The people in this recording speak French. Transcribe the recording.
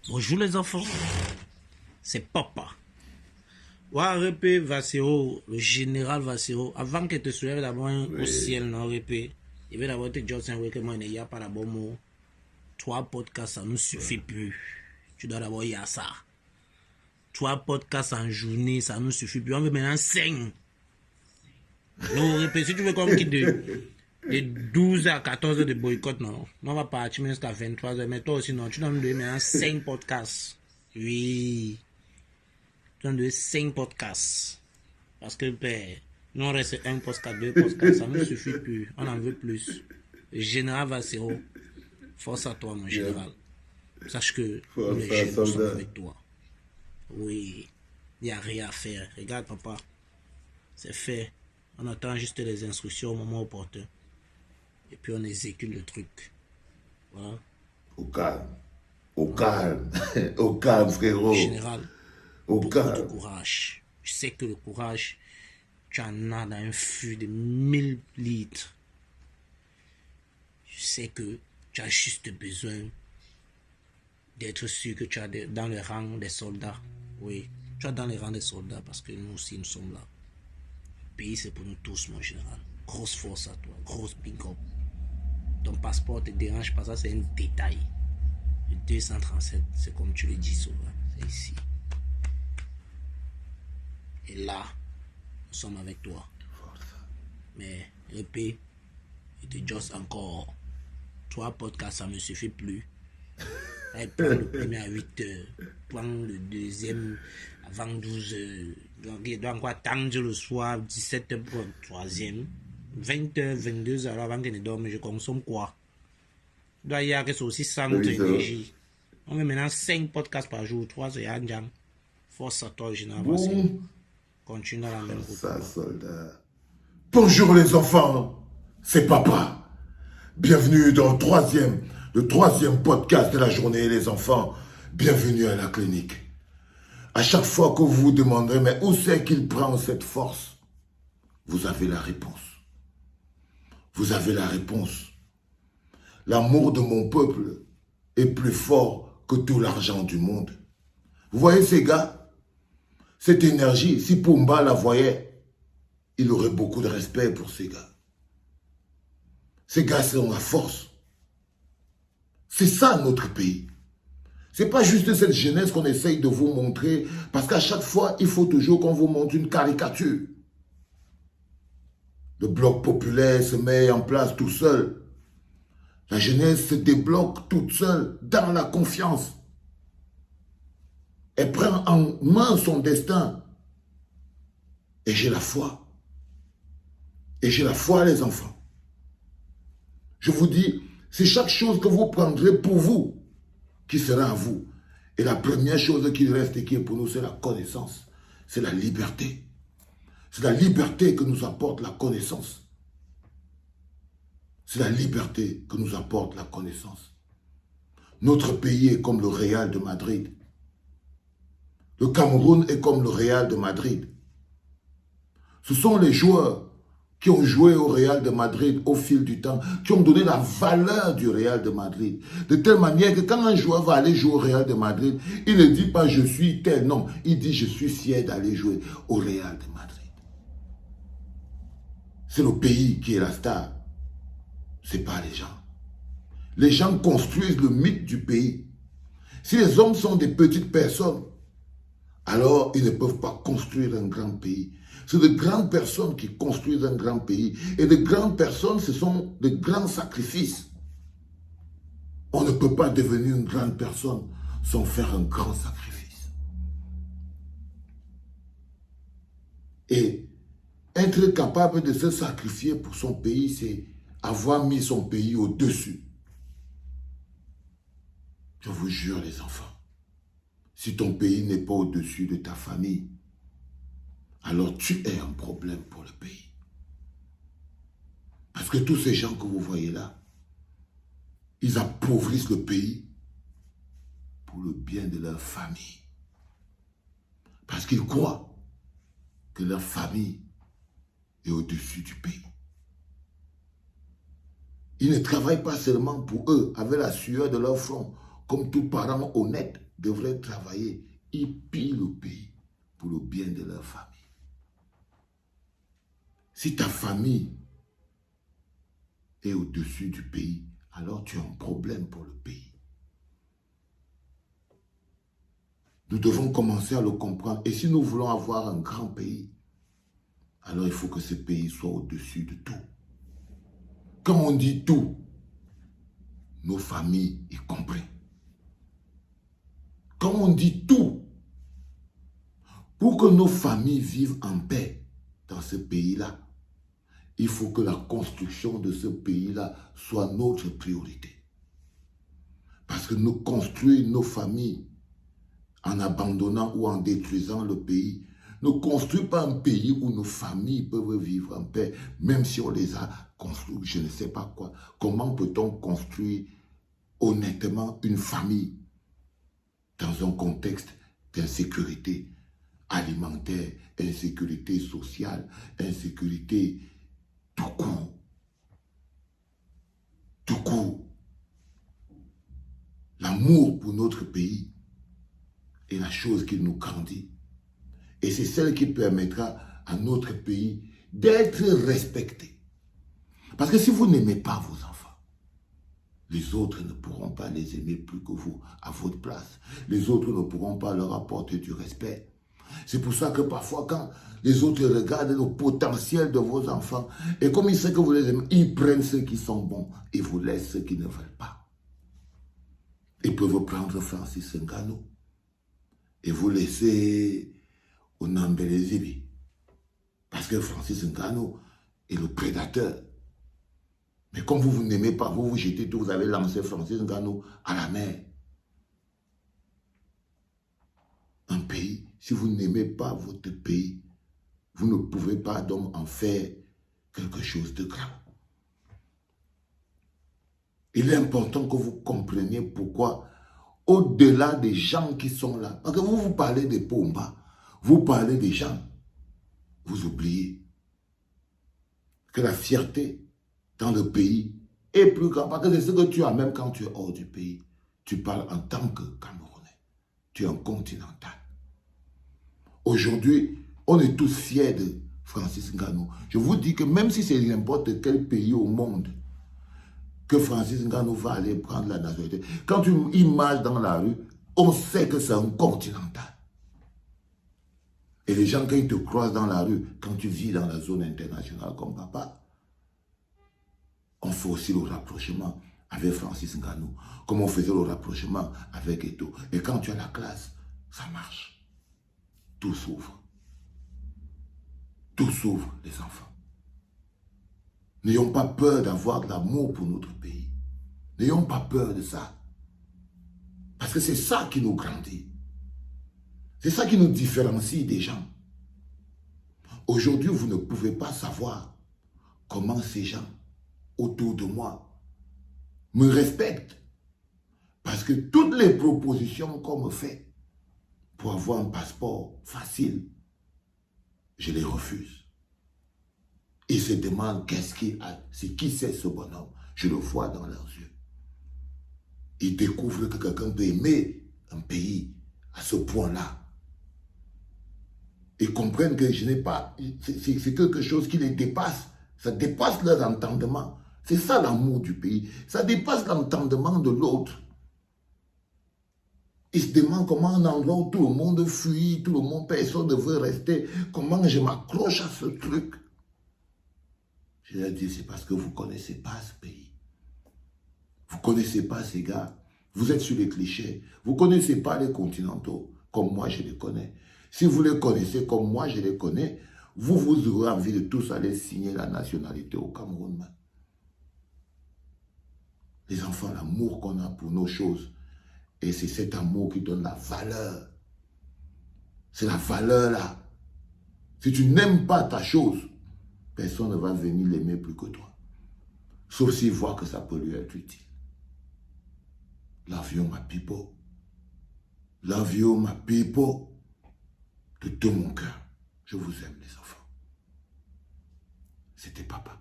Bonjour les enfants, c'est papa. Wa Répé Vassero, le général Vassero, avant que te soulèves d'abord au ciel, non Répé, il va d'abord te dire que moi il n'y a pas d'abord mot. 3 podcasts, ça ne suffit plus. Tu dois d'abord y a ça. 3 podcasts en journée, ça ne suffit plus. On veut maintenant 5. Non Répé, si tu veux comme qui de 12 à 14 heures de boycott, non. On va partir jusqu'à 23 heures. Mais toi aussi, non. Tu dois me donner maintenant 5 podcasts. Oui. Tu dois me donner 5 podcasts. Parce que, ben, nous on reste 1 podcast, 2 podcasts. Ça ne suffit plus. On en veut plus. Le général Vassero, force à toi, mon général. Sache que nous, les jeunes, nous sommes avec toi. Oui. Il n'y a rien à faire. Regarde, papa. C'est fait. On attend juste les instructions au moment opportun. Et puis on exécute le truc. Voilà. Au calme. Au calme. Au calme, frérot. En général, Au beaucoup calme. de courage. Je sais que le courage, tu en as dans un fût de 1000 litres. Je sais que tu as juste besoin d'être sûr que tu es dans le rang des soldats. Oui, tu es dans le rang des soldats parce que nous aussi, nous sommes là. Le pays, c'est pour nous tous, mon général. Grosse force à toi, grosse big up. Ton passeport te dérange pas, ça c'est un détail. Le 237, c'est comme tu le dis souvent, c'est ici. Et là, nous sommes avec toi. Mais, répète, il te juste encore 3 podcasts, ça ne me suffit plus. Allez, prends le premier à 8 heures, prends le deuxième avant 12 heures. Donc, il doit encore attendre le soir, 17 heures pour le troisième. 20 heures, 22 heures avant que je dorme, je consomme quoi? Il doit y avoir que c'est aussi ça notre énergie. On met maintenant 5 podcasts par jour, 3 c'est Yanjang. Force à toi, général. Bon. Continue dans la même route. Ça, soldat. Bonjour les enfants, c'est papa. Bienvenue dans le troisième podcast de la journée, les enfants. Bienvenue à la clinique. À chaque fois que vous vous demanderez, mais où c'est qu'il prend cette force? Vous avez la réponse. Vous avez la réponse. L'amour de mon peuple est plus fort que tout l'argent du monde. Vous voyez ces gars? Cette énergie, si Pumba la voyait, il aurait beaucoup de respect pour ces gars. Ces gars sont la force. C'est ça notre pays. C'est pas juste cette jeunesse qu'on essaye de vous montrer, parce qu'à chaque fois, il faut toujours qu'on vous montre une caricature. Le bloc populaire se met en place tout seul. La jeunesse se débloque toute seule dans la confiance. Elle prend en main son destin. Et j'ai la foi. Et j'ai la foi, les enfants. Je vous dis, c'est chaque chose que vous prendrez pour vous qui sera à vous. Et la première chose qui reste et qui est pour nous, c'est la connaissance. C'est la liberté. C'est la liberté que nous apporte la connaissance. C'est la liberté que nous apporte la connaissance. Notre pays est comme le Real de Madrid. Le Cameroun est comme le Real de Madrid. Ce sont les joueurs qui ont joué au Real de Madrid au fil du temps, qui ont donné la valeur du Real de Madrid. De telle manière que quand un joueur va aller jouer au Real de Madrid, il ne dit pas « je suis tel », non. Il dit « je suis fier d'aller jouer au Real de Madrid ». C'est le pays qui est la star. Ce n'est pas les gens. Les gens construisent le mythe du pays. Si les hommes sont des petites personnes, alors ils ne peuvent pas construire un grand pays. C'est de grandes personnes qui construisent un grand pays. Et de grandes personnes, ce sont de grands sacrifices. On ne peut pas devenir une grande personne sans faire un grand sacrifice. Et être capable de se sacrifier pour son pays, c'est avoir mis son pays au-dessus. Je vous jure, les enfants, si ton pays n'est pas au-dessus de ta famille, alors tu es un problème pour le pays. Parce que tous ces gens que vous voyez là, ils appauvrissent le pays pour le bien de leur famille. Parce qu'ils croient que leur famille est au-dessus du pays. Ils ne travaillent pas seulement pour eux, avec la sueur de leur front, comme tout parent honnête, devraient travailler. Ils pillent le pays pour le bien de leur famille. Si ta famille est au-dessus du pays, alors tu as un problème pour le pays. Nous devons commencer à le comprendre. Et si nous voulons avoir un grand pays, alors il faut que ce pays soit au-dessus de tout. Quand on dit tout, nos familles y compris. Quand on dit tout, pour que nos familles vivent en paix dans ce pays-là, il faut que la construction de ce pays-là soit notre priorité. Parce que nous construire nos familles en abandonnant ou en détruisant le pays, ne construit pas un pays où nos familles peuvent vivre en paix, même si on les a construits, je ne sais pas quoi. Comment peut-on construire honnêtement une famille dans un contexte d'insécurité alimentaire, insécurité sociale, insécurité tout court? Tout court. L'amour pour notre pays est la chose qui nous grandit. Et c'est celle qui permettra à notre pays d'être respecté. Parce que si vous n'aimez pas vos enfants, les autres ne pourront pas les aimer plus que vous, à votre place. Les autres ne pourront pas leur apporter du respect. C'est pour ça que parfois, quand les autres regardent le potentiel de vos enfants, et comme ils savent que vous les aimez, ils prennent ceux qui sont bons et vous laissent ceux qui ne veulent pas. Ils peuvent prendre Francis Ngannou et vous laisser au Nambelezibi. Parce que Francis Ngannou est le prédateur. Mais comme vous n'aimez pas, vous jetez tout, vous avez lancé Francis Ngannou à la mer. Un pays, si vous n'aimez pas votre pays, vous ne pouvez pas donc en faire quelque chose de grave. Il est important que vous compreniez pourquoi, au-delà des gens qui sont là, parce que vous parlez des Pomba, vous parlez des gens, vous oubliez que la fierté dans le pays est plus grande. Parce que c'est ce que tu as même quand tu es hors du pays. Tu parles en tant que Camerounais. Tu es un continental. Aujourd'hui, on est tous fiers de Francis Ngannou. Je vous dis que même si c'est n'importe quel pays au monde que Francis Ngannou va aller prendre la nationalité, quand il marche dans la rue, on sait que c'est un continental. Et les gens, quand ils te croisent dans la rue, quand tu vis dans la zone internationale comme papa, on fait aussi le rapprochement avec Francis Ngannou, comme on faisait le rapprochement avec Eto'o. Et quand tu as la classe, ça marche. Tout s'ouvre. Tout s'ouvre, les enfants. N'ayons pas peur d'avoir de l'amour pour notre pays. N'ayons pas peur de ça. Parce que c'est ça qui nous grandit. C'est ça qui nous différencie des gens. Aujourd'hui, vous ne pouvez pas savoir comment ces gens autour de moi me respectent. Parce que toutes les propositions qu'on me fait pour avoir un passeport facile, je les refuse. Ils se demandent qu'est-ce qu'il a, c'est qui c'est ce bonhomme. Je le vois dans leurs yeux. Ils découvrent que quelqu'un peut aimer un pays à ce point-là. Ils comprennent que je n'ai pas, c'est quelque chose qui les dépasse. Ça dépasse leur entendement. C'est ça l'amour du pays. Ça dépasse l'entendement de l'autre. Ils se demandent comment un endroit où tout le monde fuit, tout le monde, personne ne veut rester, comment je m'accroche à ce truc. Je leur dis, c'est parce que vous ne connaissez pas ce pays. Vous ne connaissez pas ces gars. Vous êtes sur les clichés. Vous ne connaissez pas les continentaux, comme moi je les connais. Si vous les connaissez comme moi je les connais, vous aurez envie de tous aller signer la nationalité au Cameroun. Les enfants, l'amour qu'on a pour nos choses, et c'est cet amour qui donne la valeur. C'est la valeur là. Si tu n'aimes pas ta chose, personne ne va venir l'aimer plus que toi. Sauf s'il voit que ça peut lui être utile. Love you, my people. Love you, my people. De tout mon cœur. Je vous aime, les enfants. C'était papa.